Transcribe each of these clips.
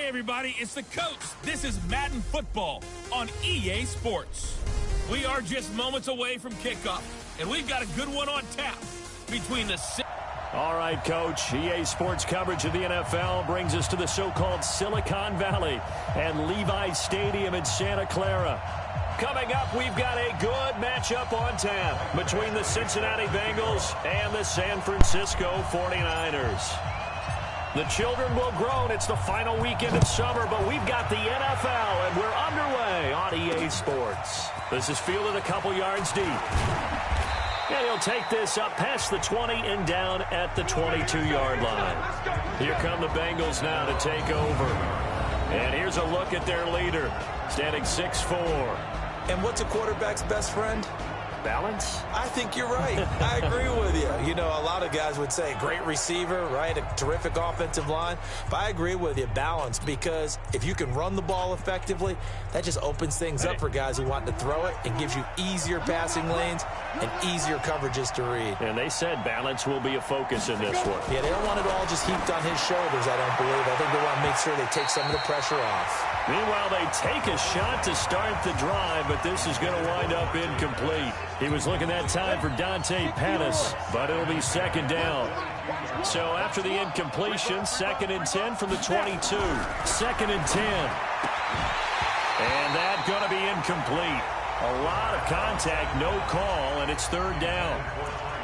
everybody, it's the coach. This is Madden Football on EA Sports. We are just moments away from kickoff, and we've got a good one on tap between the... All right, Coach. EA Sports coverage of the NFL brings us to the so-called Silicon Valley and Levi Stadium in Santa Clara. Coming up, we've got a good matchup on tap between the Cincinnati Bengals and the San Francisco 49ers. The children will groan. It's the final weekend of summer, but we've got the NFL, and we're underway on EA Sports. This is fielded a couple yards deep. And he'll take this up past the 20 and down at the 22-yard line. Here come the Bengals now to take over. And here's a look at their leader, standing 6'4". And what's a quarterback's best friend? Balance? I think you're right. I agree with you. You know, a lot of guys would say great receiver, right? A terrific offensive line. But I agree with you, balance, because if you can run the ball effectively, that just opens things up for guys who want to throw it and gives you easier passing lanes and easier coverages to read. And they said balance will be a focus in this one. Yeah, they don't want it all just heaped on his shoulders, I don't believe. I think they want to make sure they take some of the pressure off. Meanwhile, they take a shot to start the drive, but this is going to wind up incomplete. He was looking that time for Dante Pettis, but it'll be second down. So after the incompletion, 2nd and 10 from the 22. 2nd and 10. And that's going to be incomplete. A lot of contact, no call, and it's 3rd down.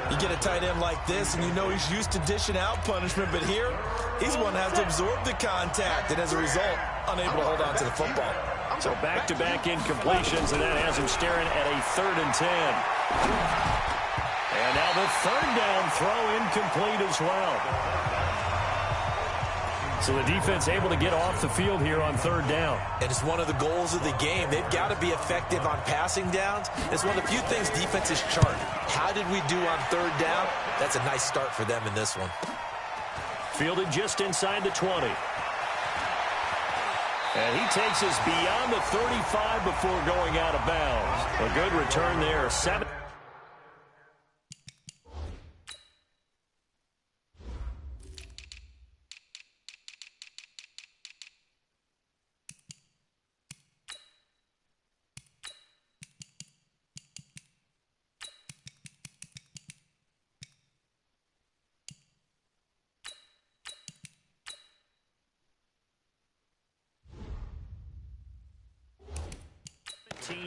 You get a tight end like this, and you know he's used to dishing out punishment, but here, he's the one that has to absorb the contact, and as a result, unable to hold on to the football. So back-to-back incompletions, and that has him staring at a 3rd and 10. And now the 3rd down throw incomplete as well. So the defense able to get off the field here on 3rd down. And it's one of the goals of the game. They've got to be effective on passing downs. It's one of the few things defenses chart. How did we do on 3rd down? That's a nice start for them in this one. Fielded just inside the 20. And he takes us beyond the 35 before going out of bounds. A good return there. 7.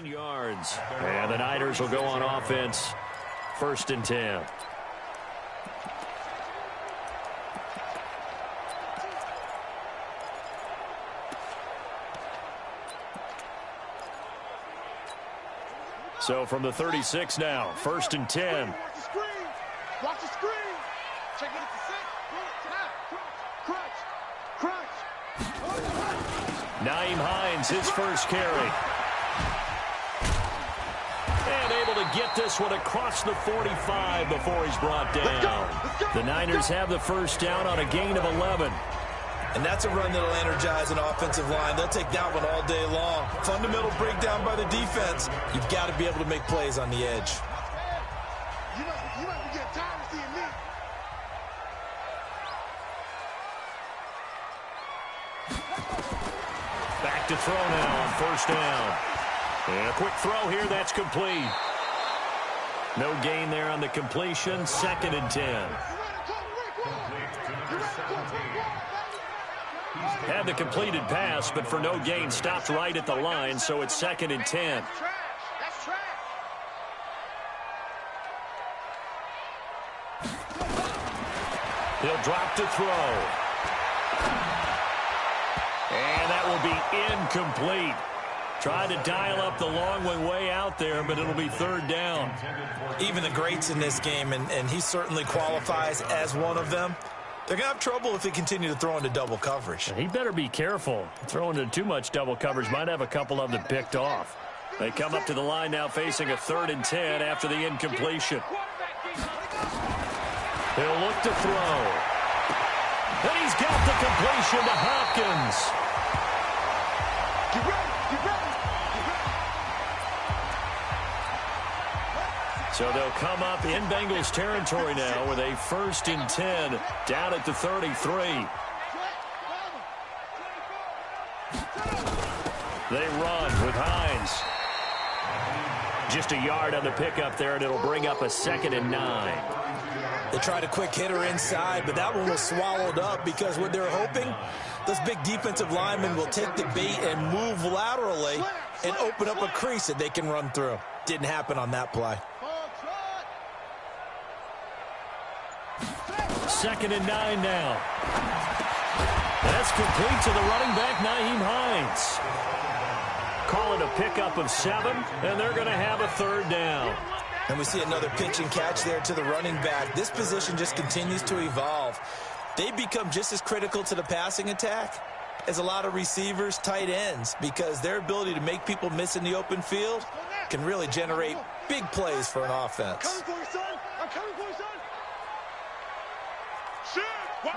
Yards. And the Niners will go on offense. 1st and 10. So from the 36 now, 1st and 10. Watch the screen. Check it at the 6. Nyheim Hines, his first carry. And able to get this one across the 45 before he's brought down. The Niners have the 1st down on a gain of 11. And that's a run that'll energize an offensive line. They'll take that one all day long. Fundamental breakdown by the defense. You've got to be able to make plays on the edge. You might be getting tired of seeing me. Back to throw now on 1st down. And a quick throw here, that's complete. No gain there on the completion, 2nd and 10. Had the completed pass, but for no gain, stopped right at the line, so it's 2nd and 10. He'll drop to throw. And that will be incomplete. Tried to dial up the long way out there, but it'll be 3rd down. Even the greats in this game, and he certainly qualifies as one of them, they're going to have trouble if they continue to throw into double coverage. He better be careful. Throwing into too much double coverage might have a couple of them picked off. They come up to the line now facing a 3rd and 10 after the incompletion. He'll look to throw. And he's got the completion to Hopkins. Get ready. So they'll come up in Bengals territory now with a 1st and 10 down at the 33. They run with Hines. Just a yard on the pickup there, and it'll bring up a 2nd and 9. They tried a quick hitter inside, but that one was swallowed up because what they're hoping, those big defensive linemen will take the bait and move laterally and open up a crease that they can run through. Didn't happen on that play. 2nd and 9 now. That's complete to the running back, Nyheim Hines. Call it a pickup of 7, and they're going to have a 3rd down. And we see another pitch and catch there to the running back. This position just continues to evolve. They become just as critical to the passing attack as a lot of receivers, tight ends, because their ability to make people miss in the open field can really generate big plays for an offense. I'm coming for you, son. I'm coming for you, son. Shoot. What?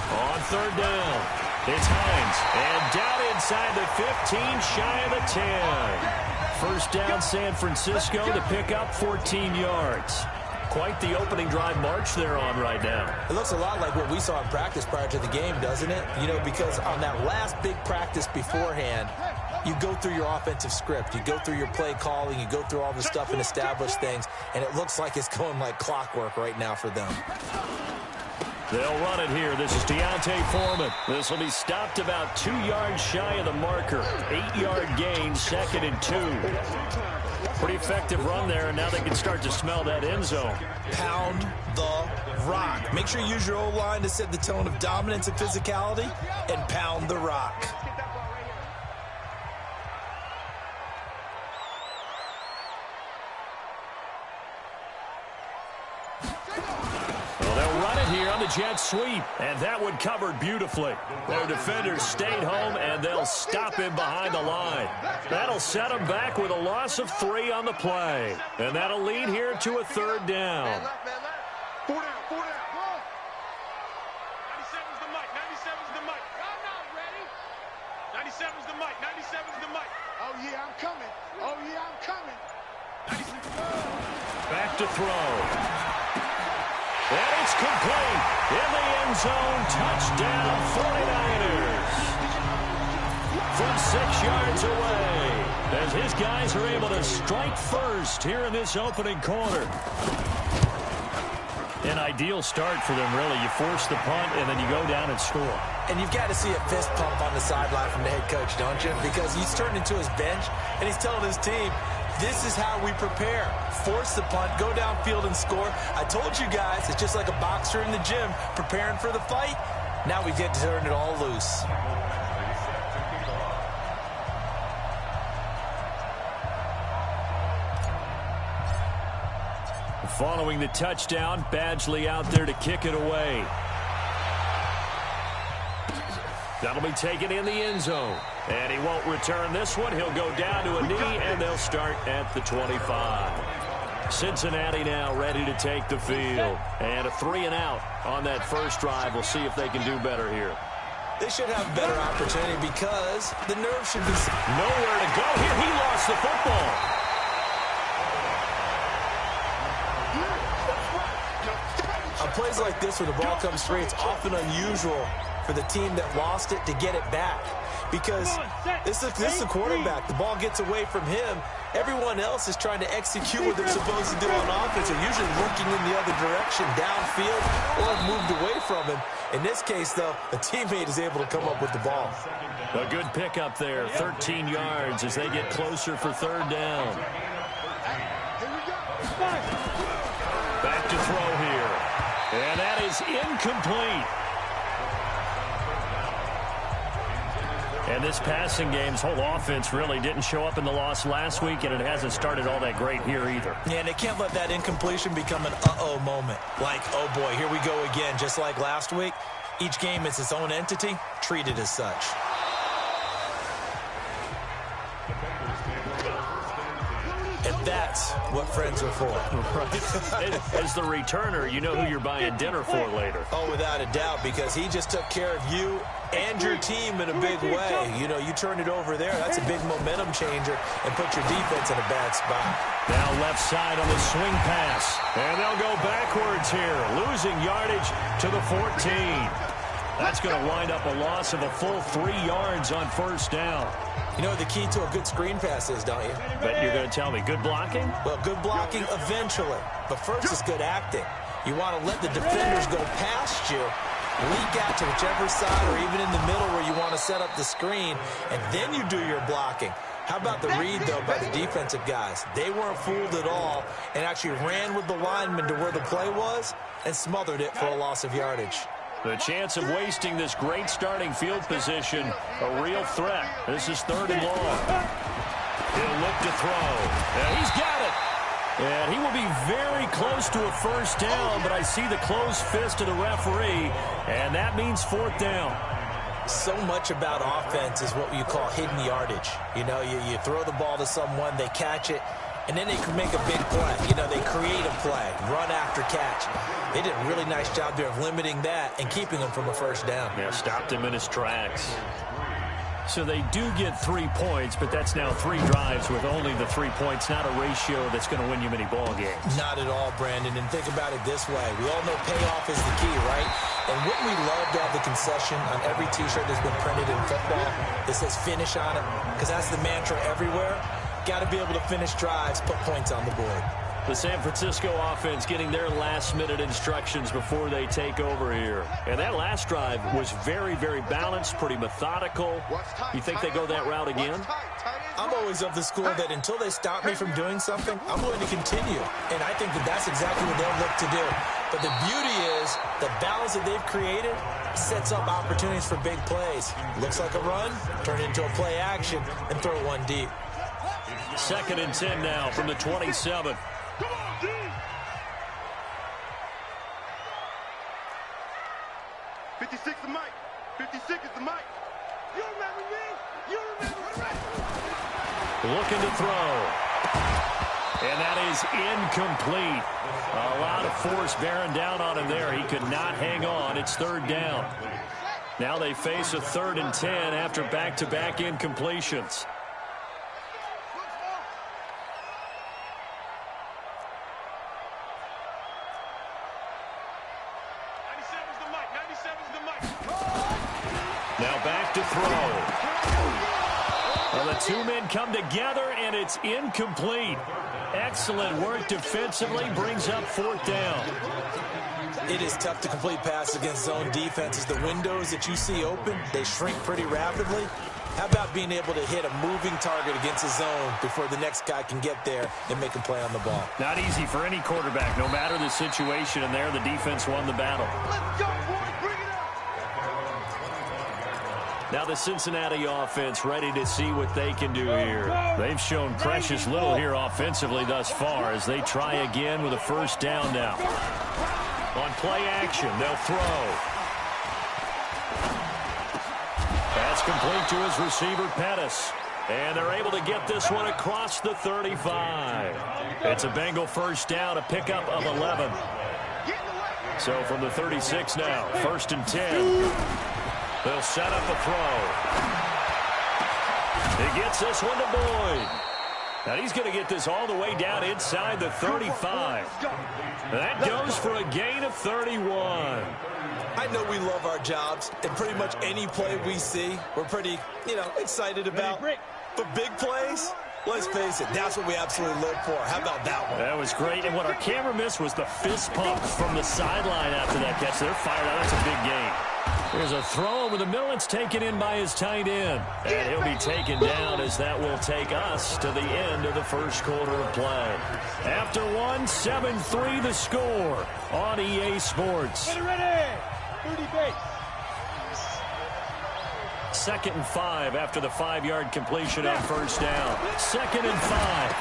On 3rd down, it's Hines, and down inside the 15, shy of the 10. 1st down, San Francisco to pick up 14 yards. Quite the opening drive march they're on right now. It looks a lot like what we saw in practice prior to the game, doesn't it? You know, because on that last big practice beforehand, you go through your offensive script, you go through your play calling, you go through all the stuff and establish things, and it looks like it's going like clockwork right now for them. They'll run it here. This is Deontay Foreman. This will be stopped about 2 yards shy of the marker. 8-yard gain, 2nd and 2. Pretty effective run there, and now they can start to smell that end zone. Pound the rock. Make sure you use your O-line to set the tone of dominance and physicality, and pound the rock. Jet sweep, and that one covered beautifully. Their defenders stayed home, and they'll stop him behind the line. That'll set them back with a loss of 3 on the play, and that'll lead here to a 3rd down. 4 down, 4 down. 97's the mic, 97's the mic. I'm not ready. 97's the mic, 97's the mic. Oh, yeah, I'm coming. Oh, yeah, I'm coming. Back to throw. And it's complete. In the end zone, touchdown 49ers. From 6 yards away, as his guys are able to strike first here in this opening quarter. An ideal start for them, really. You force the punt, and then you go down and score. And you've got to see a fist pump on the sideline from the head coach, don't you? Because he's turned into his bench, and he's telling his team, this is how we prepare. Force the punt, go downfield and score. I told you guys, it's just like a boxer in the gym preparing for the fight. Now we get to turn it all loose. Following the touchdown, Badgley out there to kick it away. That'll be taken in the end zone. And he won't return this one. He'll go down to a knee, and they'll start at the 25. Cincinnati now ready to take the field. And a 3-and-out on that first drive. We'll see if they can do better here. They should have better opportunity because the nerve should be... Nowhere to go here. He lost the football. On plays like this where the ball comes free, it's often unusual for the team that lost it to get it back. Because this is the quarterback. The ball gets away from him. Everyone else is trying to execute what they're supposed to do on offense. They're usually looking in the other direction, downfield, or have moved away from him. In this case, though, a teammate is able to come up with the ball. A good pickup there, 13 yards as they get closer for 3rd down. Back to throw here. And that is incomplete. And this passing game's whole offense really didn't show up in the loss last week, and it hasn't started all that great here either. Yeah, and they can't let that incompletion become an uh-oh moment. Like, oh boy, here we go again, just like last week. Each game is its own entity, treated as such. And that's what friends are for. Right. As the returner, you know who you're buying dinner for later. Oh, without a doubt, because he just took care of you and your team in a big way. You know, you turn it over there, that's a big momentum changer and put your defense in a bad spot. Now left side on the swing pass. And they'll go backwards here, losing yardage to the 14. That's going to wind up a loss of a full 3 yards on first down. You know what the key to a good screen pass is, don't you? But you're going to tell me, good blocking? Well, good blocking eventually. But first is good acting. You want to let the defenders go past you, leak out to whichever side or even in the middle where you want to set up the screen, and then you do your blocking. How about the read, though, by the defensive guys? They weren't fooled at all and actually ran with the lineman to where the play was and smothered it for a loss of yardage. The chance of wasting this great starting field position, a real threat. This is 3rd and long. He'll look to throw. And he's got it. And he will be very close to a first down, but I see the closed fist of the referee, and that means 4th down. So much about offense is what you call hidden yardage. You know, you throw the ball to someone, they catch it, and then they can make a big play. You know, they create a play, run after catch. They did a really nice job there of limiting that and keeping him from a first down. Yeah, stopped him in his tracks. So they do get 3 points, but that's now 3 drives with only the 3 points, not a ratio that's going to win you many ball games. Not at all, Brandon, and think about it this way. We all know payoff is the key, right? And wouldn't we love to have the concession on every T-shirt that's been printed in football that says finish on it? Because that's the mantra everywhere. Got to be able to finish drives, put points on the board. The San Francisco offense getting their last-minute instructions before they take over here. And that last drive was very, very balanced, pretty methodical. You think they go that route again? I'm always of the school that until they stop me from doing something, I'm going to continue. And I think that that's exactly what they'll look to do. But the beauty is the balance that they've created sets up opportunities for big plays. Looks like a run, turn it into a play action, and throw one deep. 2nd and 10 now from the 27. Come on, D! 56 the mic. 56 is the mic. You remember me? You remember me? Looking to throw. And that is incomplete. A lot of force bearing down on him there. He could not hang on. It's 3rd down. Now they face a 3rd and 10 after back-to-back incompletions. Now back to throw. Well, the 2 men come together, and it's incomplete. Excellent work defensively, brings up 4th down. It is tough to complete passes against zone defenses. The windows that you see open, they shrink pretty rapidly. How about being able to hit a moving target against a zone before the next guy can get there and make a play on the ball? Not easy for any quarterback, no matter the situation, and there the defense won the battle. Let's go, boys. Bring it up. Now the Cincinnati offense ready to see what they can do here. They've shown precious little here offensively thus far as they try again with a first down now. On play action, they'll throw. That's complete to his receiver, Pettis. And they're able to get this one across the 35. It's a Bengal first down, a pickup of 11. So from the 36 now, 1st and 10. They'll set up a throw. He gets this one to Boyd. Now he's going to get this all the way down inside the 35. That goes for a gain of 31. I know we love our jobs, and pretty much any play we see, we're pretty, excited about. But big plays, let's face it, that's what we absolutely live for. How about that one? That was great, and what our camera missed was the fist pump from the sideline after that catch. They're fired out. That's a big gain. There's a throw over the middle. It's taken in by his tight end. And he'll be taken down as that will take us to the end of the first quarter of play. After one, 7-3 the score on EA Sports. Ready. 30 base. 2nd and 5 after the 5-yard completion on first down. 2nd and 5.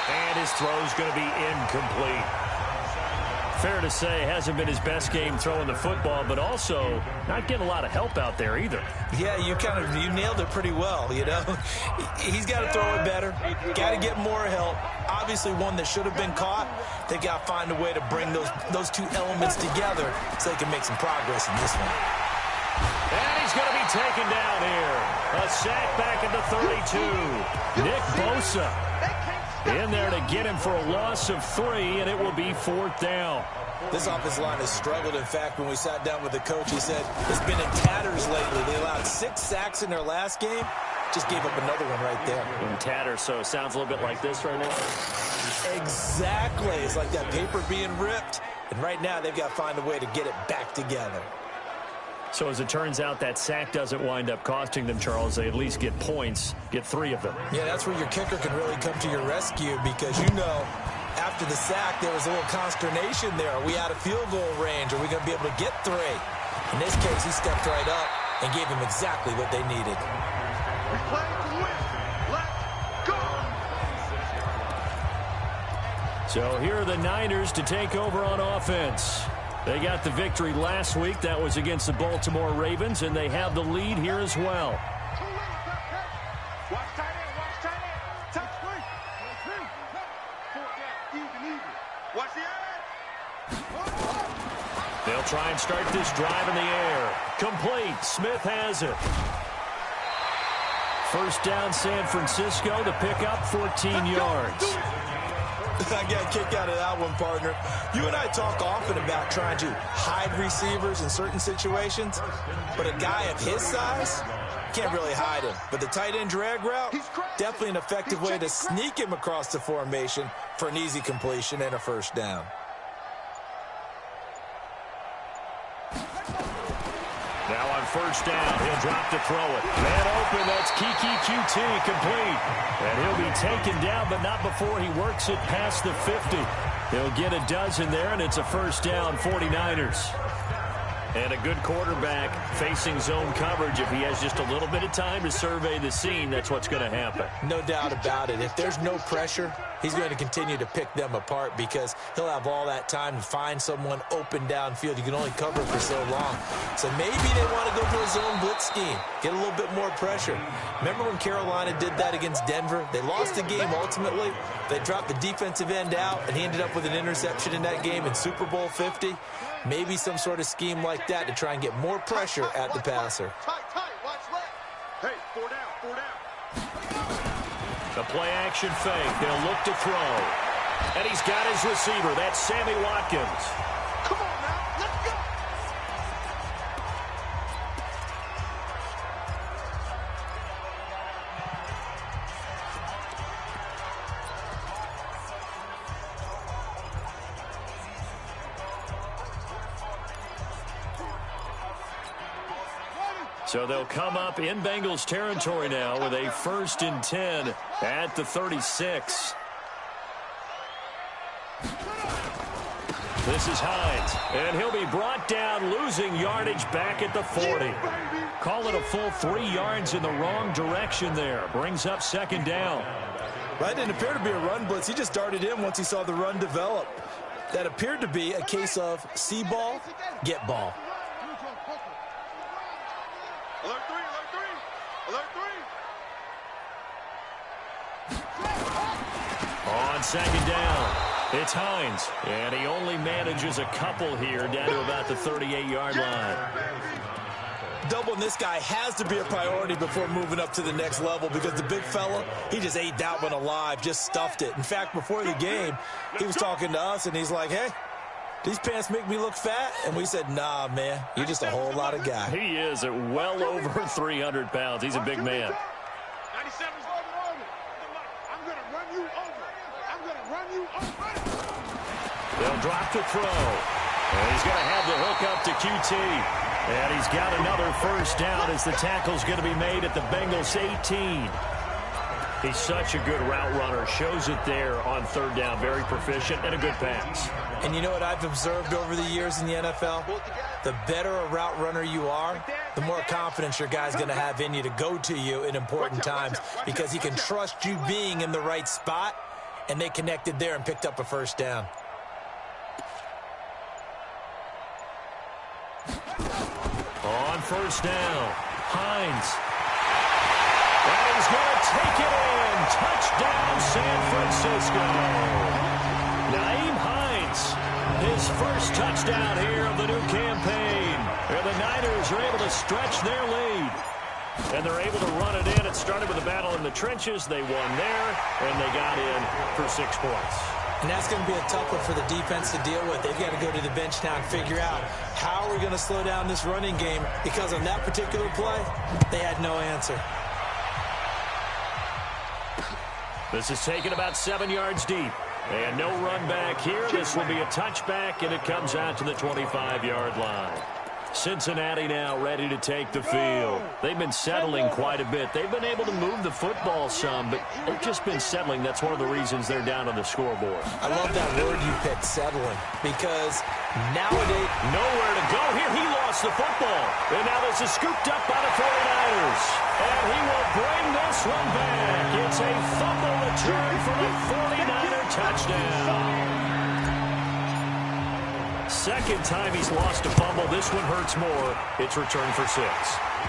And his throw's going to be incomplete. Fair to say, hasn't been his best game throwing the football, but also not getting a lot of help out there either. Yeah, you nailed it pretty well, He's got to throw it better, got to get more help. Obviously one that should have been caught. They got to find a way to bring those two elements together so they can make some progress in this one. And he's he's going to be taken down here. A sack back at the 32. Nick Bosa in there to get him for a loss of 3, and it will be 4th down. This offensive line has struggled. In fact, when we sat down with the coach, he said it's been in tatters lately. They allowed 6 sacks in their last game. Just gave up another one right there. In tatters, so it sounds a little bit like this right now. Exactly. It's like that paper being ripped. And right now, they've got to find a way to get it back together. So as it turns out, that sack doesn't wind up costing them, Charles. They at least get points, get 3 of them. Yeah, that's where your kicker can really come to your rescue because, you know, after the sack, there was a little consternation there. Are we out of field goal range? Are we going to be able to get 3? In this case, he stepped right up and gave them exactly what they needed. We play to win. Let's go. So here are the Niners to take over on offense. They got the victory last week. That was against the Baltimore Ravens, and they have the lead here as well. Watch tight end. Watch tight end. Touch three. 4th down. Even. Watch the edge. They'll try and start this drive in the air. Complete. Smith has it. 1st down, San Francisco. The pickup, 14 yards. I got a kick out of that one, partner. You and I talk often about trying to hide receivers in certain situations, but a guy of his size can't really hide him. But the tight end drag route, definitely an effective way to sneak him across the formation for an easy completion and a 1st down. Now on 1st down, he'll drop to throw it. Man open, that's Kiki QT, complete. And he'll be taken down, but not before he works it past the 50. He'll get a dozen there, and it's a 1st down, 49ers. And a good quarterback facing zone coverage. If he has just a little bit of time to survey the scene, that's what's going to happen. No doubt about it. If there's no pressure, he's going to continue to pick them apart because he'll have all that time to find someone open downfield. You can only cover for so long. So maybe they want to go to a zone blitz scheme, get a little bit more pressure. Remember when Carolina did that against Denver? They lost the game ultimately. They dropped the defensive end out, and he ended up with an interception in that game in Super Bowl 50. Maybe some sort of scheme like that to try and get more pressure at the passer. Tight. Watch left. Hey, 4 down. The play action fake. They'll look to throw. And he's got his receiver. That's Sammy Watkins. Come on now. Let's go. So they'll come up in Bengals territory now with a 1st and 10 at the 36. This is Hines, and he'll be brought down, losing yardage back at the 40. Call it a full 3 yards in the wrong direction there. Brings up 2nd down. That didn't appear to be a run blitz. He just darted in once he saw the run develop. That appeared to be a case of see ball, get ball. Alert 3. Alert 3. On 2nd down, it's Hines, and he only manages a couple here down to about the 38-yard line. Doubling this guy has to be a priority before moving up to the next level because the big fella, he just ate that one alive, just stuffed it. In fact, before the game, he was talking to us, and he's like, hey, these pants make me look fat? And we said, nah, man, you're just a whole lot of guy. He is at well over 300 pounds. He's a big man. 97's I'm going to run you over. They'll drop to throw. And he's going to have the hook up to QT. And he's got another 1st down as the tackle's going to be made at the Bengals 18. He's such a good route runner. Shows it there on 3rd down. Very proficient and a good pass. And you know what I've observed over the years in the NFL? The better a route runner you are, the more confidence your guy's going to have in you to go to you in important times because he can trust you being in the right spot, and they connected there and picked up a 1st down. On 1st down, Hines. And he's going to take it in. Touchdown, San Francisco. Nyheim Hines, his 1st touchdown here of the new campaign. And the Niners are able to stretch their lead. and they're able to run it in. It started with a battle in the trenches. They won there, and they got in for 6 points. And that's going to be a tough one for the defense to deal with. They've got to go to the bench now and figure out how are we going to slow down this running game, because on that particular play, they had no answer. This is taken about 7 yards deep. And no run back here. This will be a touchback, and it comes out to the 25-yard line. Cincinnati now ready to take the field. They've been settling quite a bit. They've been able to move the football some, but they've just been settling. That's one of the reasons they're down on the scoreboard. I love that word you picked, settling, because nowadays... Nowhere to go here. He lost the football. And now this is scooped up by the 49ers. And he will bring this one back. It's a fumble return for a 49er touchdown. Second time he's lost a fumble. This one hurts more. It's returned for 6.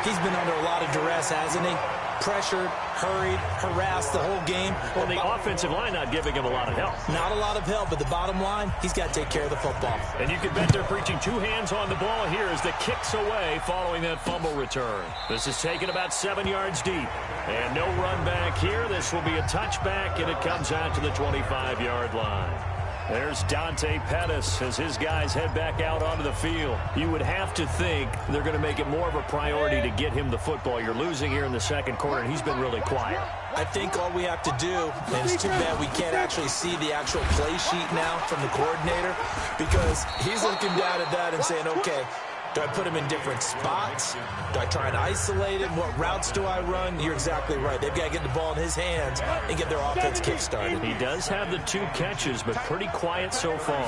He's been under a lot of duress, hasn't he? Pressured, hurried, harassed the whole game. Well, the offensive line not giving him a lot of help. Not a lot of help, but the bottom line, he's got to take care of the football. And you can bet they're preaching 2 hands on the ball here as the kick's away following that fumble return. This is taken about 7 yards deep. And no run back here. This will be a touchback, and it comes out to the 25-yard line. There's Dante Pettis as his guys head back out onto the field. You would have to think they're going to make it more of a priority to get him the football. You're losing here in the second quarter, and he's been really quiet. I think all we have to do, and it's too bad we can't actually see the actual play sheet now from the coordinator, because he's looking down at that and saying, okay, do I put him in different spots? Do I try and isolate him? What routes do I run? You're exactly right. They've got to get the ball in his hands and get their offense kick-started. He does have the 2 catches, but pretty quiet so far.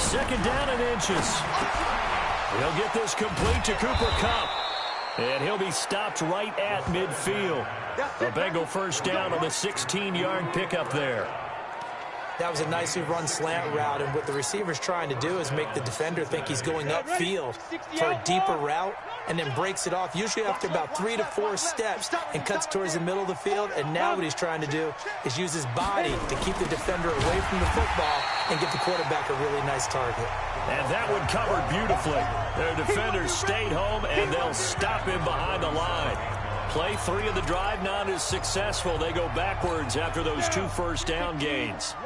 Second down and inches. He'll get this complete to Cooper Kupp. And he'll be stopped right at midfield. A Bengal first down on the 16-yard pickup there. That was a nicely run slant route, and what the receiver's trying to do is make the defender think he's going upfield for a deeper route, and then breaks it off, usually after about 3 to 4 steps, and cuts towards the middle of the field. And now what he's trying to do is use his body to keep the defender away from the football and give the quarterback a really nice target. And that one covered beautifully. Their defenders stayed home, and they'll stop him behind the line. Play 3 of the drive not as successful. They go backwards after those 2 first down gains.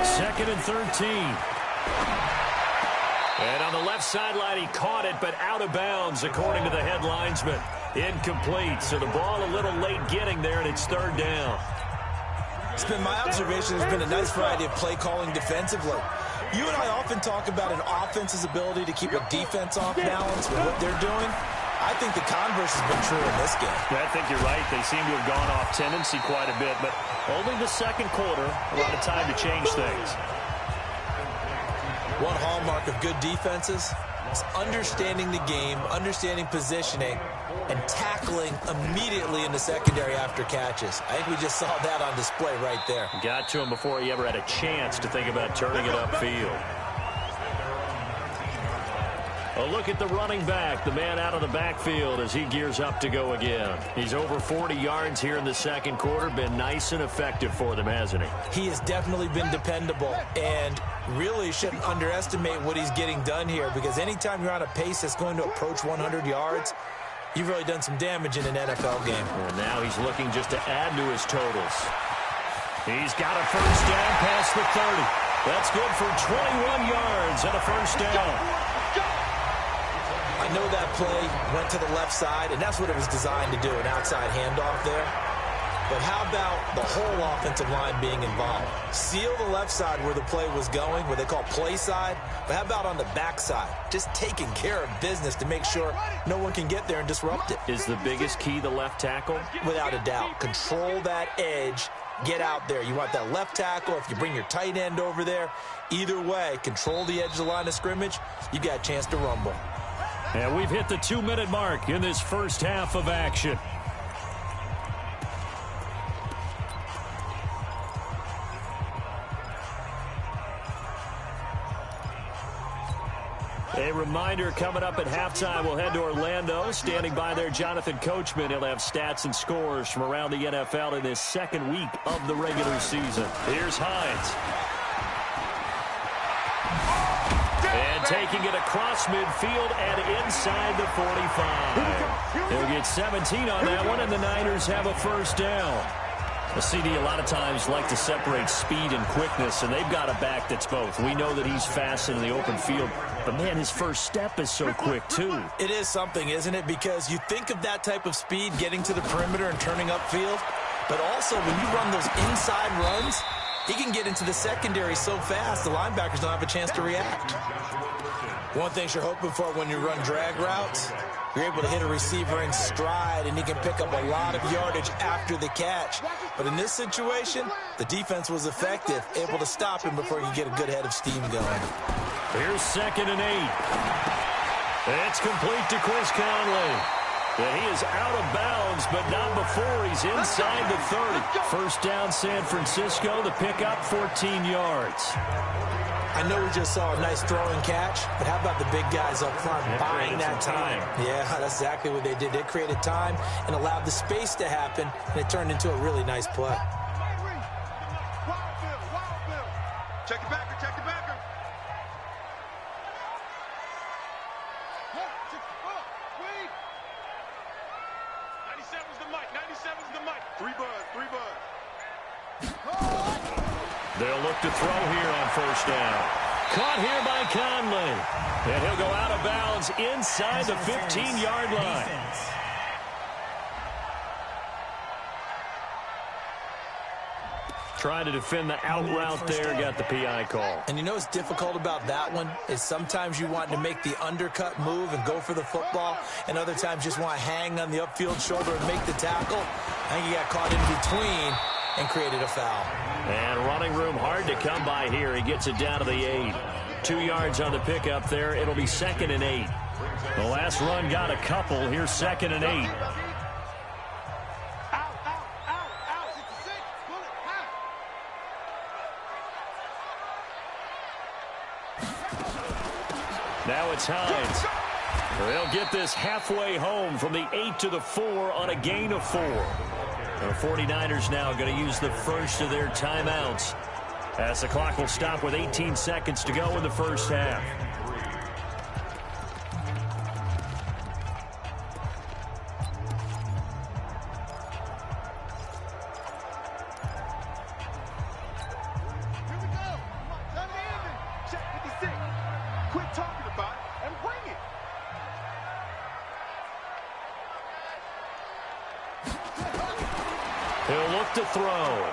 Second and 13. And on the left sideline, he caught it, but out of bounds, according to the head linesman. Incomplete, so the ball a little late getting there, and it's 3rd down. It's been my observation. There's been a nice variety of play calling defensively. You and I often talk about an offense's ability to keep a defense off balance with what they're doing. I think the converse has been true in this game. I think you're right. They seem to have gone off tendency quite a bit, but only the second quarter, a lot of time to change things. One hallmark of good defenses is understanding the game, understanding positioning, and tackling immediately in the secondary after catches. I think we just saw that on display right there. Got to him before he ever had a chance to think about turning it upfield. A look at the running back, the man out of the backfield as he gears up to go again. He's over 40 yards here in the second quarter. Been nice and effective for them, hasn't he? He has definitely been dependable, and really shouldn't underestimate what he's getting done here, because anytime you're on a pace that's going to approach 100 yards, you've really done some damage in an NFL game. And now he's looking just to add to his totals. He's got a first down past the 30. That's good for 21 yards and a first down. I know that play went to the left side, and that's what it was designed to do, an outside handoff there. But how about the whole offensive line being involved? Seal the left side where the play was going, what they call play side, but how about on the back side? Just taking care of business to make sure no one can get there and disrupt it. Is the biggest key the left tackle? Without a doubt. Control that edge. Get out there. You want that left tackle. If you bring your tight end over there, either way, control the edge of the line of scrimmage, you got a chance to rumble. And we've hit the 2-minute mark in this first half of action. A reminder, coming up at halftime, we'll head to Orlando. Standing by there, Jonathan Coachman. He'll have stats and scores from around the NFL in this second week of the regular season. Here's Hines. And taking it across midfield and inside the 45. He'll get 17 on that one, and the Niners have a first down. The CD a lot of times like to separate speed and quickness, and they've got a back that's both. We know that he's fast in the open field, but, man, his first step is so quick, too. It is something, isn't it? Because you think of that type of speed getting to the perimeter and turning upfield, but also when you run those inside runs, he can get into the secondary so fast the linebackers don't have a chance to react. One thing you're hoping for when you run drag routes, you're able to hit a receiver in stride, and he can pick up a lot of yardage after the catch. But in this situation, the defense was effective, able to stop him before he could get a good head of steam going. Here's 2nd and 8. It's complete to Chris Conley. And he is out of bounds, but not before he's inside the 30. First down, San Francisco. The pickup, 14 yards. I know we just saw a nice throw and catch, but how about the big guys up front buying that time? Yeah, that's exactly what they did. They created time and allowed the space to happen, and it turned into a really nice play. Check the backer, check the backer. 97's the mic, 97's the mic. 3 buzz. They'll look to throw here on first down. Caught here by Conley. And he'll go out of bounds inside the 15-yard line. Trying to defend the out route there, got the PI call. And you know what's difficult about that one is sometimes you want to make the undercut move and go for the football, and other times just want to hang on the upfield shoulder and make the tackle. I think he got caught in between and created a foul. And running room hard to come by here. He gets it down to the 8. 2 yards on the pickup there. It'll be 2nd and 8. The last run got a couple. Here's 2nd and 8. Now it's Hines. They'll get this halfway home from the 8 to the 4 on a gain of 4. The 49ers now going to use the first of their timeouts as the clock will stop with 18 seconds to go in the first half. Here we go. Turn it in. Check 56. Quit talking about it and bring it. He'll look to throw.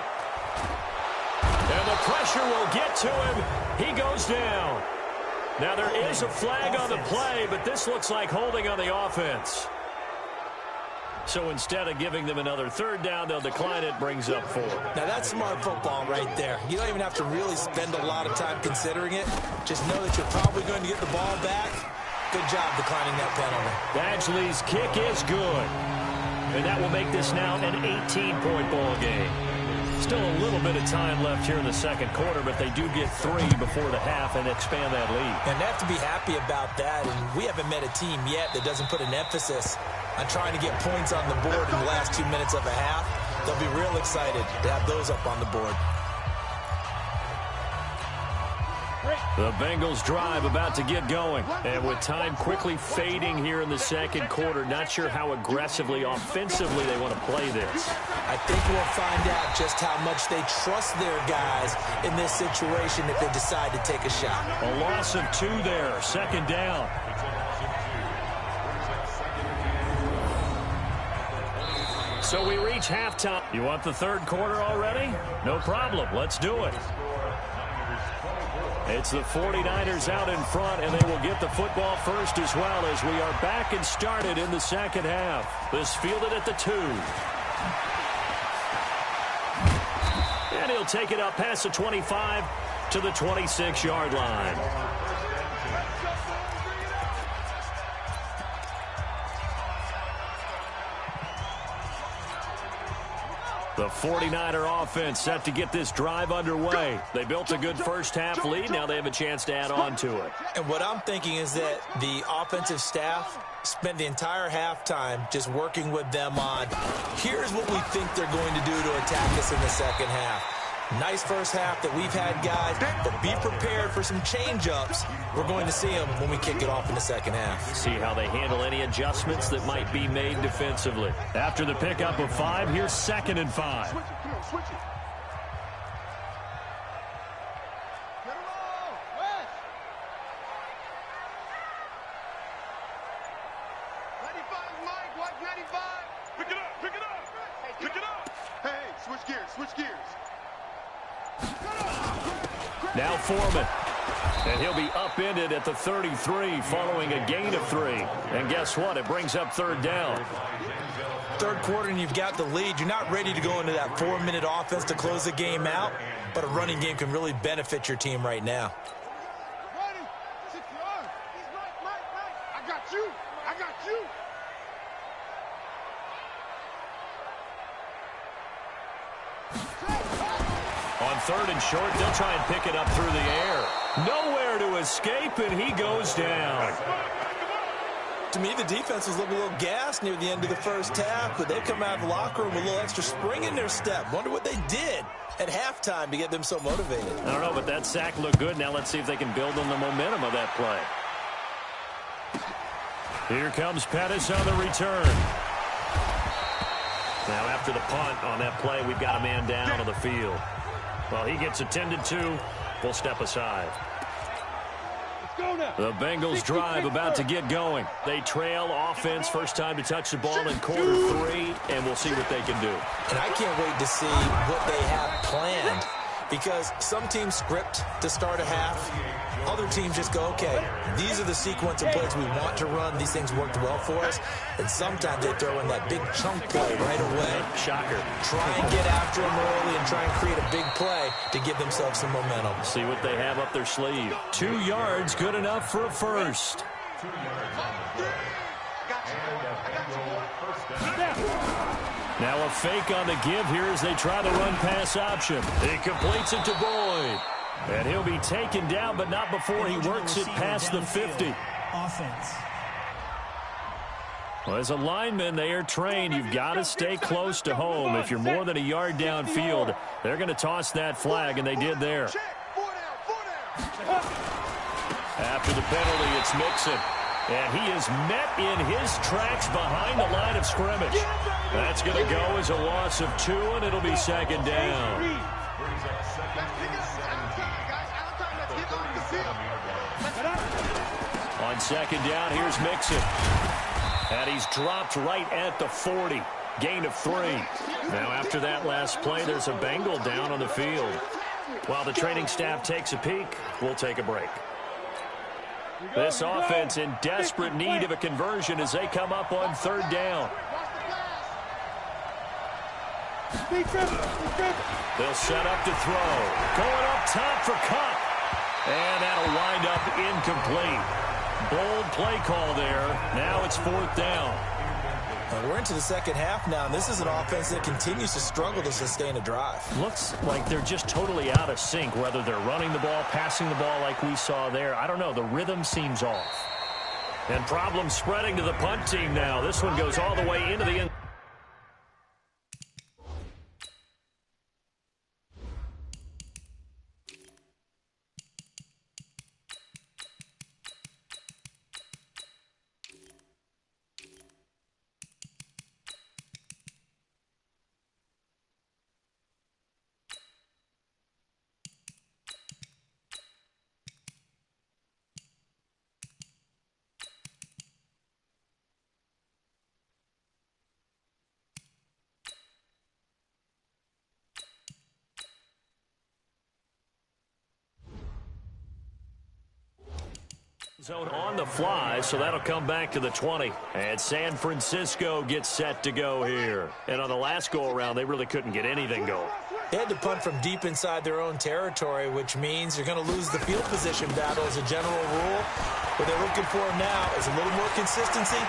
And the pressure will get to him. He goes down. Now there is a flag on the play, but this looks like holding on the offense. So instead of giving them another third down, they'll decline it, brings up 4. Now that's smart football right there. You don't even have to really spend a lot of time considering it. Just know that you're probably going to get the ball back. Good job declining that penalty. Badgley's kick is good. And that will make this now an 18-point ball game. Still a little bit of time left here in the second quarter, but they do get 3 before the half and expand that lead. And they have to be happy about that. And we haven't met a team yet that doesn't put an emphasis on trying to get points on the board in the last 2 minutes of a half. They'll be real excited to have those up on the board. The Bengals drive about to get going. And with time quickly fading here in the second quarter, not sure how aggressively, offensively they want to play this. I think we'll find out just how much they trust their guys in this situation if they decide to take a shot. A loss of 2 there, second down. So we reach halftime. You want the third quarter already? No problem. Let's do it. It's the 49ers out in front, and they will get the football first as well as we are back and started in the second half. This fielded at the 2. And he'll take it up past the 25 to the 26-yard line. The 49er offense set to get this drive underway. They built a good first half lead. Now they have a chance to add on to it. And what I'm thinking is that the offensive staff spent the entire halftime just working with them on, here's what we think they're going to do to attack us in the second half. Nice first half that we've had, guys, but be prepared for some change-ups. We're going to see them when we kick it off in the second half. See how they handle any adjustments that might be made defensively. After the pickup of 5, here's 2nd and 5. Switch it, come on, switch it. Get him all, West. 95, Mike, watch 95. Pick it up, pick it up, pick it up. Hey, switch gears, switch gears. Now Foreman. And he'll be upended at the 33 following a gain of 3. And guess what? It brings up 3rd down. Third quarter and you've got the lead. You're not ready to go into that 4-minute offense to close the game out, but a running game can really benefit your team right now. Ready, secure. He's right. I got you. On 3rd and short, they'll try and pick it up through the air. Nowhere to escape, and he goes down. To me, the defense was looking a little gassed near the end of the first half, but they come out of the locker room with a little extra spring in their step. Wonder what they did at halftime to get them so motivated. I don't know, but that sack looked good. Now let's see if they can build on the momentum of that play. Here comes Pettis on the return. Now after the punt on that play, we've got a man down on the field. Well, he gets attended to. We'll step aside. The Bengals drive about to get going. They trail offense, first time to touch the ball in quarter 3, and we'll see what they can do. And I can't wait to see what they have planned, because some teams script to start a half. Other teams just go, okay, these are the sequence of plays we want to run. These things worked well for us. And sometimes they throw in that big chunk play right away. Shocker. Try and get after them early and try and create a big play to give themselves some momentum. See what they have up their sleeve. 2 yards, good enough for a first. Now a fake on the give here as they try the run-pass option. He completes it to Boyd. And he'll be taken down, but not before he works it past the 50. Offense. Well, as a lineman, they are trained. You've got to stay close to home. If you're more than a yard downfield, they're going to toss that flag, and they did there. After the penalty, it's Mixon. And he is met in his tracks behind the line of scrimmage. That's going to go as a loss of 2, and it'll be 2nd down. On 2nd down, here's Mixon. And he's dropped right at the 40. Gain of 3. Now after that last play, there's a Bengal down on the field. While the training staff takes a peek, we'll take a break. This offense in desperate need of a conversion as they come up on 3rd down. They'll set up to throw. Going up top for Cup. And that'll wind up incomplete. Bold play call there. Now it's 4th down. We're into the second half now, and this is an offense that continues to struggle to sustain a drive. Looks like they're just totally out of sync, whether they're running the ball, passing the ball like we saw there. I don't know. The rhythm seems off. And problems spreading to the punt team now. This one goes all the way into the end. Zone on the fly, so that'll come back to the 20. And San Francisco gets set to go here. And on the last go-around, they really couldn't get anything going. They had to punt from deep inside their own territory, which means you're going to lose the field position battle as a general rule. What they're looking for now is a little more consistency,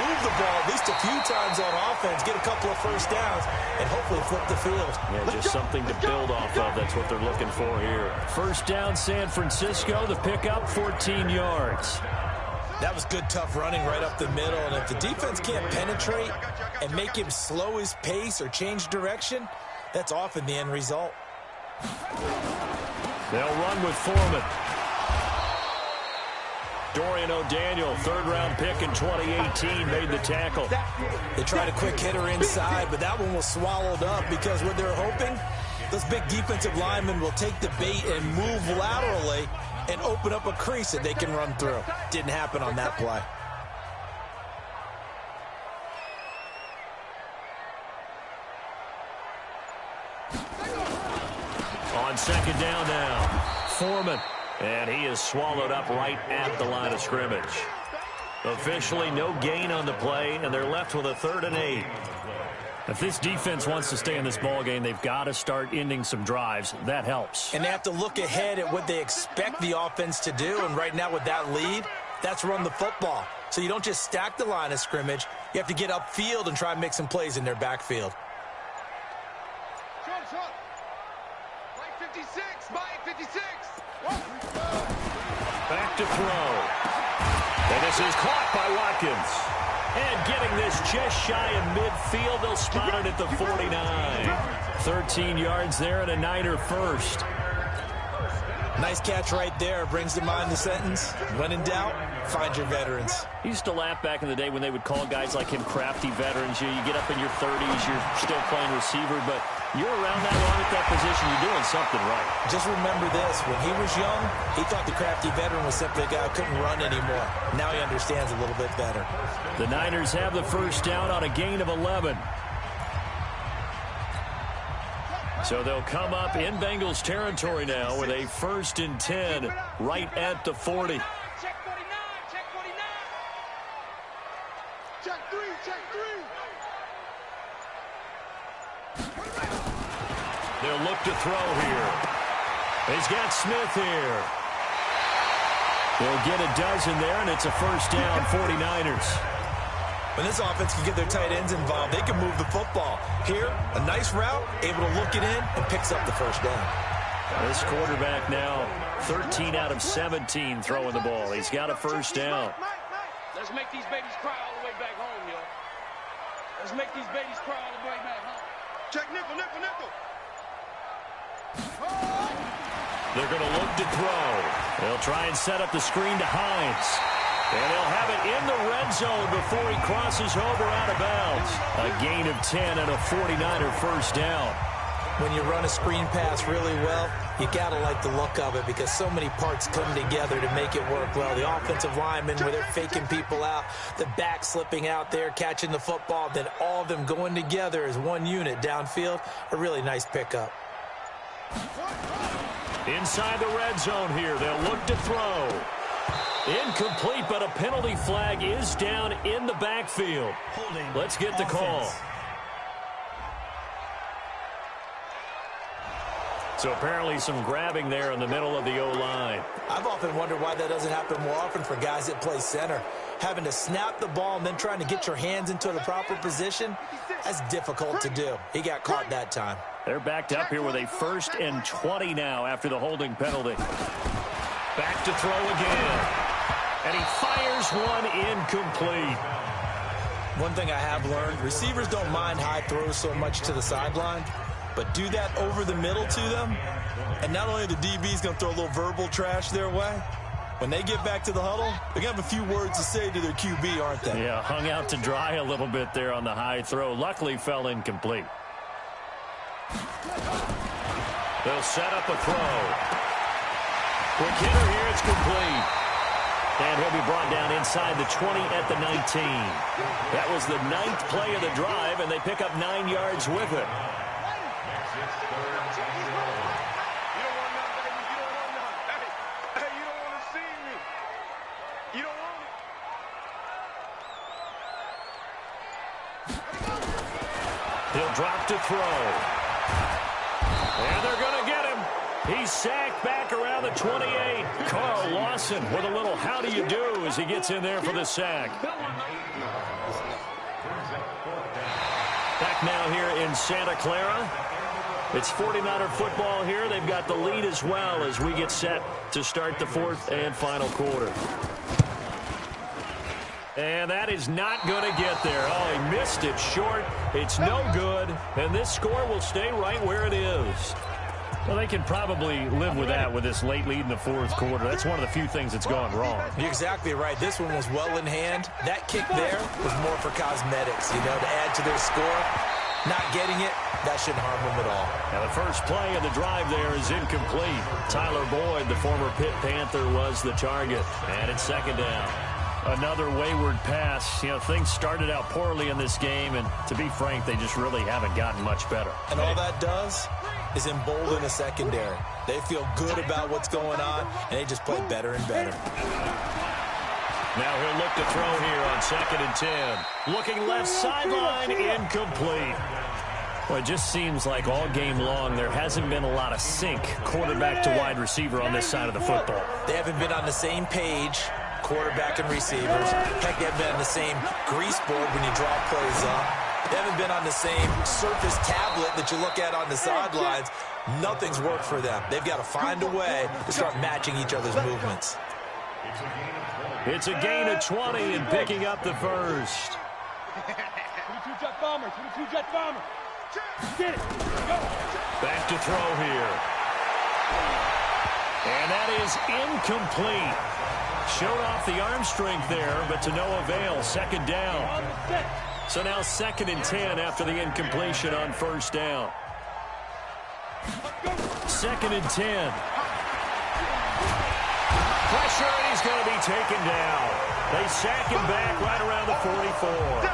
move the ball at least a few times on offense, get a couple of first downs, and hopefully flip the field. Yeah, just something to build off of. That's what they're looking for here. First down, San Francisco. The pickup, 14 yards. That was good, tough running right up the middle. And if the defense can't penetrate and make him slow his pace or change direction, that's often the end result. They'll run with Foreman. Dorian O'Daniel, third-round pick in 2018, made the tackle. They tried a quick hitter inside, but that one was swallowed up because what they're hoping, those big defensive linemen will take the bait and move laterally and open up a crease that they can run through. Didn't happen on that play. On second down now, Foreman. And he is swallowed up right at the line of scrimmage. Officially no gain on the play, and they're left with a 3rd and 8. If this defense wants to stay in this ball game, they've got to start ending some drives. That helps. And they have to look ahead at what they expect the offense to do. And right now with that lead, that's run the football. So you don't just stack the line of scrimmage. You have to get upfield and try and make some plays in their backfield. Mike 56, Mike 56. Back to throw. And this is caught by Watkins. And getting this just shy of midfield, they'll spot it at the 49. 13 yards there and a Niner first. Nice catch right there. Brings to mind the sentence, when in doubt, find your veterans. He used to laugh back in the day when they would call guys like him crafty veterans. You get up in your 30s, you're still playing receiver, but you're around that long at that position, you're doing something right. Just remember this, when he was young, he thought the crafty veteran was simply a guy who couldn't run anymore. Now he understands a little bit better. The Niners have the first down on a gain of 11. So they'll come up in Bengals territory now with a 1st and 10 right at the 40. Check 49, check 49. Check 3, check 3. They'll look to throw here. He's got Smith here. They'll get a dozen there, and it's a first down, 49ers. When this offense can get their tight ends involved, they can move the football. Here, a nice route, able to look it in, and picks up the first down. This quarterback now 13 out of 17 throwing the ball. He's got a first down. Let's make these babies cry all the way back home, yo. Let's make these babies cry all the way back home. Check nickel, nickel, nickel. They're going to look to throw. They'll try and set up the screen to Hines. And he'll have it in the red zone before he crosses over out of bounds. A gain of 10 and a 49er first down. When you run a screen pass really well, you got to like the look of it because so many parts come together to make it work well. The offensive linemen, where they're faking people out, the back slipping out there, catching the football, then all of them going together as one unit downfield. A really nice pickup. Inside the red zone here, they'll look to throw. Incomplete, but a penalty flag is down in the backfield. Let's get the call. So apparently some grabbing there in the middle of the O-line. I've often wondered why that doesn't happen more often for guys that play center. Having to snap the ball and then trying to get your hands into the proper position, that's difficult to do. He got caught that time. They're backed up here with a 1st and 20 now after the holding penalty. Back to throw again. And he fires one incomplete. One thing I have learned, receivers don't mind high throws so much to the sideline, but do that over the middle to them, and not only the DB's going to throw a little verbal trash their way, when they get back to the huddle, they're going to have a few words to say to their QB, aren't they? Yeah, hung out to dry a little bit there on the high throw. Luckily fell incomplete. They'll set up a throw. Quick hitter here, it's complete. And he'll be brought down inside the 20 at the 19. That was the 9th play of the drive, and they pick up 9 yards with it. He'll drop to throw. And they're going to get him. He's sacked back around the 28. Carl Lawson with a little how do you do as he gets in there for the sack. Back now here in Santa Clara. It's 49er football here. They've got the lead as well as we get set to start the 4th and final quarter. And that is not going to get there. Oh, he missed it short. It's no good. And this score will stay right where it is. Well, they can probably live with that with this late lead in the fourth quarter. That's one of the few things that's gone wrong. You're exactly right. This one was well in hand. That kick there was more for cosmetics, to add to their score. Not getting it, that shouldn't harm them at all. Now the first play of the drive there is incomplete. Tyler Boyd, the former Pitt Panther, was the target. And it's second down. Another wayward pass. Things started out poorly in this game, and to be frank, they just really haven't gotten much better. And all that does is embolden the secondary. They feel good about what's going on, and they just play better and better. Now he'll look to throw here on 2nd and 10. Looking left sideline, incomplete. Well, it just seems like all game long there hasn't been a lot of sync quarterback to wide receiver on this side of the football. They haven't been on the same page, quarterback and receivers. Heck, they haven't been on the same grease board when you draw plays up. They haven't been on the same surface tablet that you look at on the sidelines. Nothing's worked for them. They've got to find a way to start matching each other's movements. It's a gain of 20 and picking up the first. 22 jet bomber, 22 jet bomber. Get it. Go. Back to throw here. And that is incomplete. Showed off the arm strength there, but to no avail. Second down. So now 2nd and 10 after the incompletion on first down. 2nd and 10. Pressure, and he's going to be taken down. They sack him back right around the 44.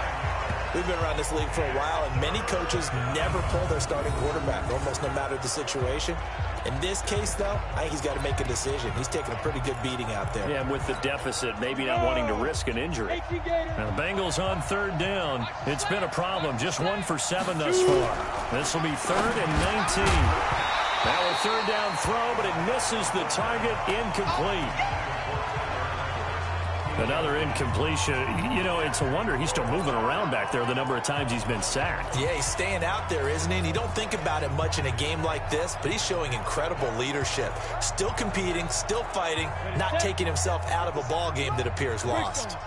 We've been around this league for a while, and many coaches never pull their starting quarterback, almost no matter the situation. In this case, though, I think he's got to make a decision. He's taking a pretty good beating out there. Yeah, with the deficit, maybe not wanting to risk an injury. Now the Bengals on 3rd down. It's been a problem. Just 1 for 7 thus far. This will be 3rd and 19. Now a 3rd down throw, but it misses the target, incomplete. Another incompletion. It's a wonder he's still moving around back there the number of times he's been sacked. Yeah, he's staying out there, isn't he? And you don't think about it much in a game like this, but he's showing incredible leadership. Still competing, still fighting, not taking himself out of a ball game that appears lost.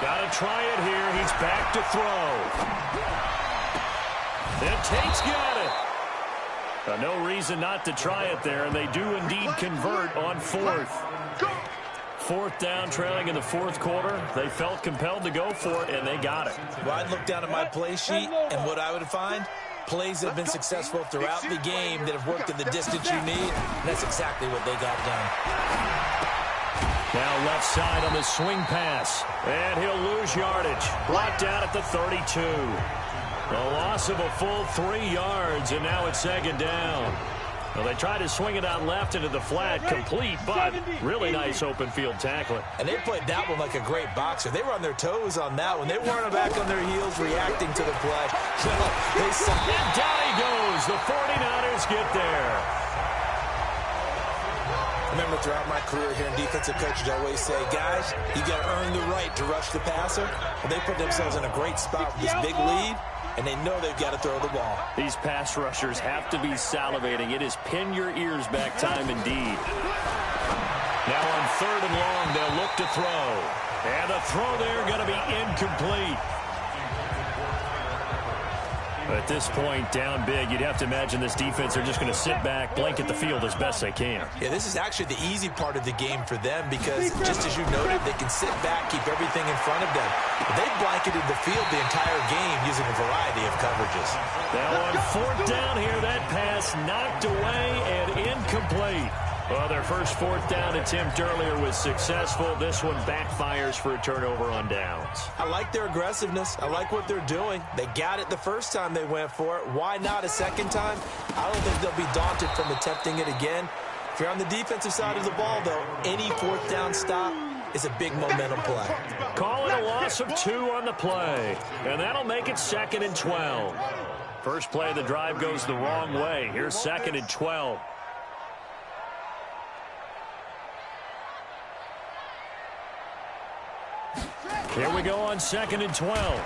Got to try it here. He's back to throw. And Tate's got it. No reason not to try it there, and they do indeed convert on 4th. 4th down, trailing in the 4th quarter. They felt compelled to go for it, and they got it. Well, I'd look down at my play sheet, and what I would find, plays that have been successful throughout the game that have worked at the distance you need, and that's exactly what they got done. Now left side on the swing pass, and he'll lose yardage. Brought down at the 32. A loss of a full 3 yards, and now it's 2nd down. Well, they tried to swing it out left into the flat, complete, but really nice open field tackling. And they played that one like a great boxer. They were on their toes on that one. They weren't back on their heels reacting to the play. They saw it. And down he goes. The 49ers get there. I remember throughout my career here in defensive coaches, I always say, guys, you got to earn the right to rush the passer. Well, they put themselves in a great spot with this big lead, and they know they've got to throw the ball. These pass rushers have to be salivating. It is pin your ears back time indeed. now on 3rd and long, they'll look to throw. And the throw there going to be incomplete. At this point, down big, you'd have to imagine this defense are just going to sit back, blanket the field as best they can. Yeah, this is actually the easy part of the game for them because, just as you noted, they can sit back, keep everything in front of them. But they've blanketed the field the entire game using a variety of coverages. Now on 4th down here, that pass knocked away and incomplete. Well, their first 4th down attempt earlier was successful. This one backfires for a turnover on downs. I like their aggressiveness. I like what they're doing. They got it the first time they went for it. Why not a second time? I don't think they'll be daunted from attempting it again. If you're on the defensive side of the ball, though, any 4th down stop is a big momentum play. Call it a loss of 2 on the play, and that'll make it 2nd and 12. First play of the drive goes the wrong way. Here's 2nd and 12. Here we go on 2nd and 12.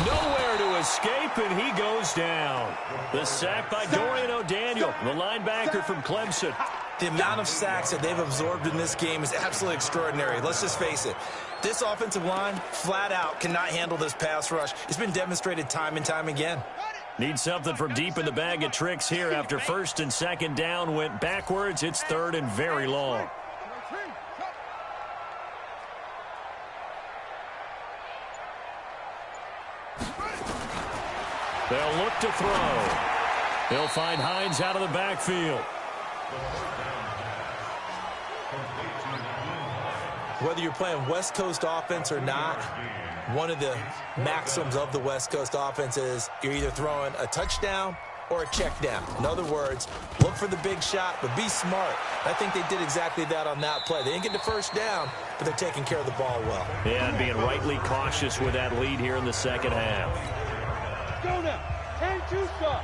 Nowhere to escape, and he goes down. The sack by Dorian O'Daniel, the linebacker from Clemson. The amount of sacks that they've absorbed in this game is absolutely extraordinary. Let's just face it. This offensive line, flat out, cannot handle this pass rush. It's been demonstrated time and time again. Need something from deep in the bag of tricks here. After first and second down went backwards, it's third and very long. They'll look to throw. They'll find Hines out of the backfield. Whether you're playing West Coast offense or not, one of the maxims of the West Coast offense is you're either throwing a touchdown or a check down. In other words, look for the big shot, but be smart. I think they did exactly that on that play. They didn't get the first down, but they're taking care of the ball well. Yeah, and being rightly cautious with that lead here in the second half. Go now. And two stop.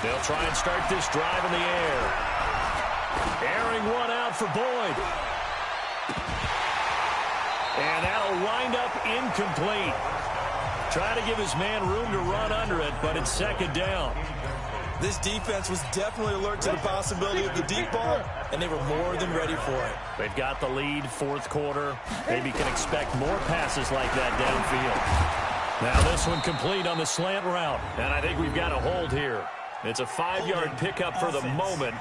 They'll try and start this drive in the air. Airing one out for Boyd. And that'll wind up incomplete. Try to give his man room to run under it, but it's second down. This defense was definitely alert to the possibility of the deep ball, and they were more than ready for it. They've got the lead, fourth quarter. Maybe can expect more passes like that downfield. Now this one complete on the slant route, and I think we've got a hold here. It's a 5-yard pickup for the moment.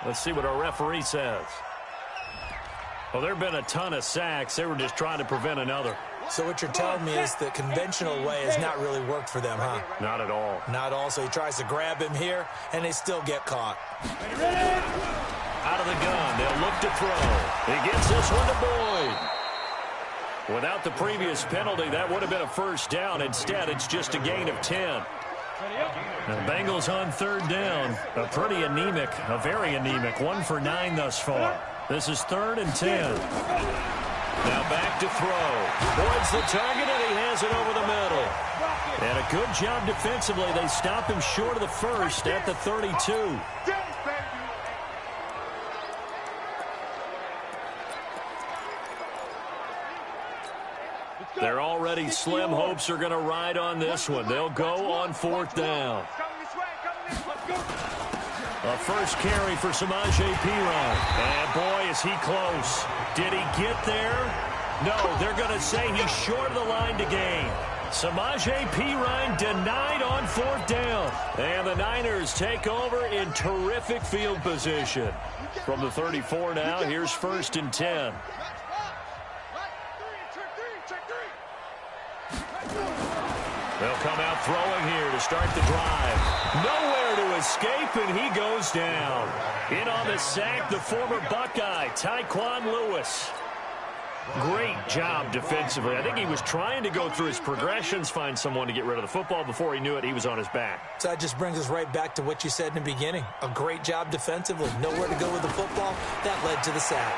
Let's see what our referee says. Well, there have been a ton of sacks. They were just trying to prevent another. So what you're telling me is the conventional way has not really worked for them, huh? Not at all. Not all. So he tries to grab him here, and they still get caught. Out of the gun. They'll look to throw. He gets this one to Boyd. Without the previous penalty, that would have been a first down. Instead, it's just a gain of 10. The Bengals on third down. A pretty anemic, a very anemic. 1 for 9 thus far. This is third and 10. Now back to throw. Boyd's the target, and he has it over the middle. And a good job defensively. They stop him short of the first at the 32. They're already slim hopes are going to ride on this one. They'll go on fourth down. A first carry for Samaje Perine. And boy, is he close. Did he get there? No, they're going to say he's short of the line to gain. Samaje Perine denied on fourth down. And the Niners take over in terrific field position. From the 34 now, here's first and 10. They'll come out throwing here to start the drive. Nowhere to escape, and he goes down. In on the sack, the former Buckeye, Tyquan Lewis. Great job defensively. I think he was trying to go through his progressions, find someone to get rid of the football. Before he knew it, he was on his back. So that just brings us right back to what you said in the beginning. A great job defensively. Nowhere to go with the football. That led to the sack.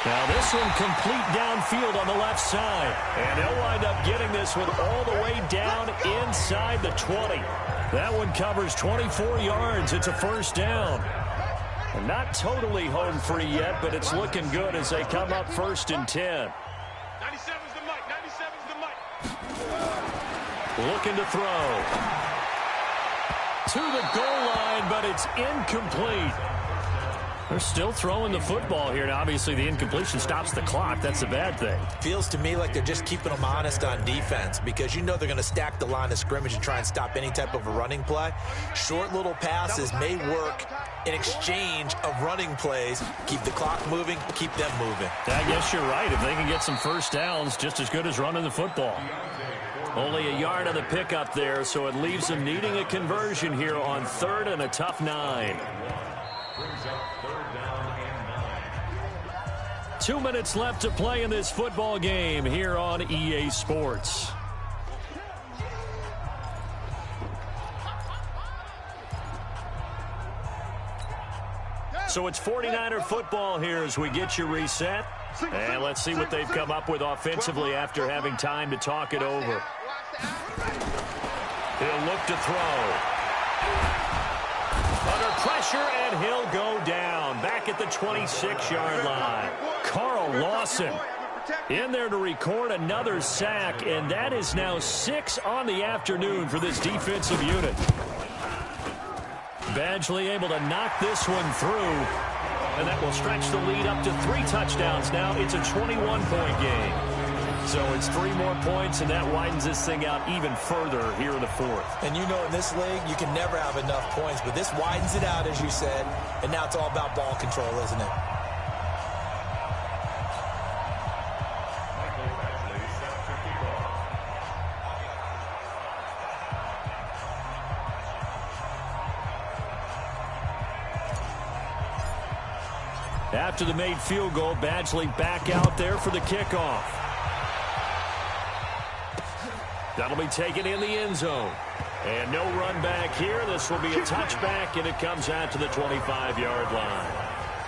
Now this one complete downfield on the left side. And they'll wind up getting this one all the way down inside the 20. That one covers 24 yards. It's a first down. And not totally home free yet, but it's looking good as they come up first and 10. 97's the mic. 97's the mic. Looking to throw. To the goal line, but it's incomplete. They're still throwing the football here. Now, obviously, the incompletion stops the clock. That's a bad thing. Feels to me like they're just keeping them honest on defense because you know they're going to stack the line of scrimmage and try and stop any type of a running play. Short little passes may work in exchange of running plays. Keep the clock moving, keep them moving. I guess you're right. If they can get some first downs, just as good as running the football. Only a yard on the pickup there, so it leaves them needing a conversion here on third and a tough 9. 2 minutes left to play in this football game here on EA Sports. So it's 49er football here as we get you reset. And let's see what they've come up with offensively after having time to talk it over. He'll look to throw. Under pressure, and he'll go down. Back at the 26-yard line. Carl Lawson in there to record another sack, and that is now 6 on the afternoon for this defensive unit. Badgley able to knock this one through, and that will stretch the lead up to 3 touchdowns. Now it's a 21-point game. So it's 3 more points, and that widens this thing out even further here in the 4th. And you know, in this league, you can never have enough points, but this widens it out, as you said, and now it's all about ball control, isn't it? After the made field goal, Badgley back out there for the kickoff. That'll be taken in the end zone. And no run back here. This will be a touchback, and it comes out to the 25-yard line.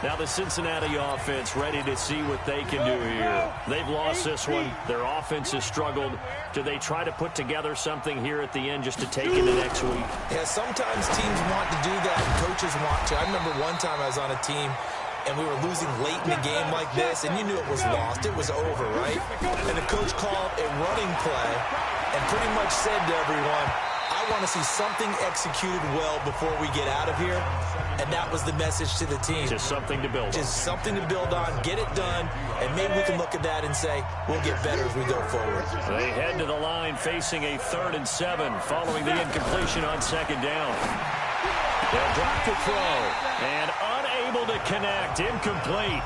Now the Cincinnati offense ready to see what they can do here. They've lost this one. Their offense has struggled. Do they try to put together something here at the end just to take into next week? Yeah, sometimes teams want to do that, and coaches want to. I remember one time I was on a team, and we were losing late in the game like this, and you knew it was lost. It was over, right? And the coach called a running play and pretty much said to everyone, I want to see something executed well before we get out of here. And that was the message to the team. Just something to build on. Just something to build on, get it done, and maybe we can look at that and say, we'll get better as we go forward. They head to the line facing a 3rd and 7 following the incompletion on 2nd down. They'll drop the throw, and unable to connect, incomplete.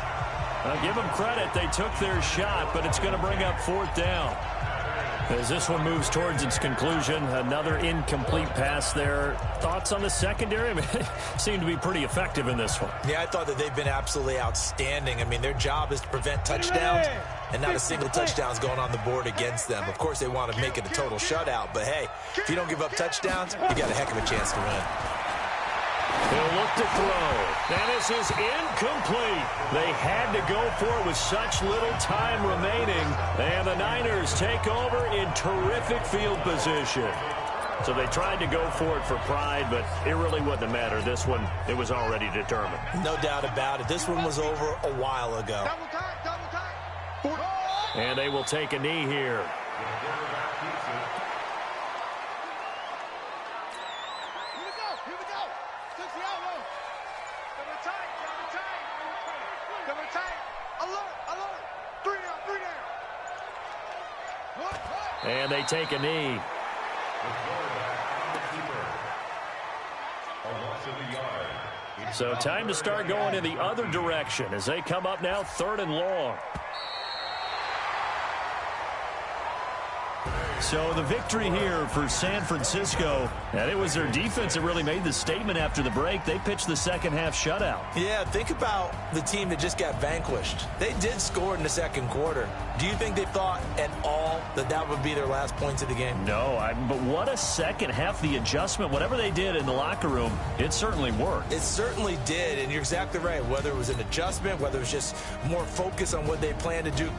I'll give them credit, they took their shot, but it's going to bring up 4th down. As this one moves towards its conclusion, another incomplete pass there. Thoughts on the secondary? I mean, they seem to be pretty effective in this one. Yeah, I thought that they've been absolutely outstanding. I mean, their job is to prevent touchdowns, and not a single touchdown's going on the board against them. Of course, they want to make it a total shutout, but hey, if you don't give up touchdowns, you got a heck of a chance to win. They'll look to throw. And this is incomplete. They had to go for it with such little time remaining. And the Niners take over in terrific field position. So they tried to go for it for pride, but it really wouldn't have mattered. This one, it was already determined. No doubt about it. This one was over a while ago. And they will take a knee here. And they take a knee. So time to start going in the other direction as they come up now 3rd and long. So the victory here for San Francisco, and it was their defense that really made the statement after the break. They pitched the second half shutout. Yeah, think about the team that just got vanquished. They did score in the 2nd quarter. Do you think they thought at all that that would be their last points of the game? No, but what a second half. The adjustment, whatever they did in the locker room, it certainly worked. It certainly did, and you're exactly right. Whether it was an adjustment, whether it was just more focus on what they planned to do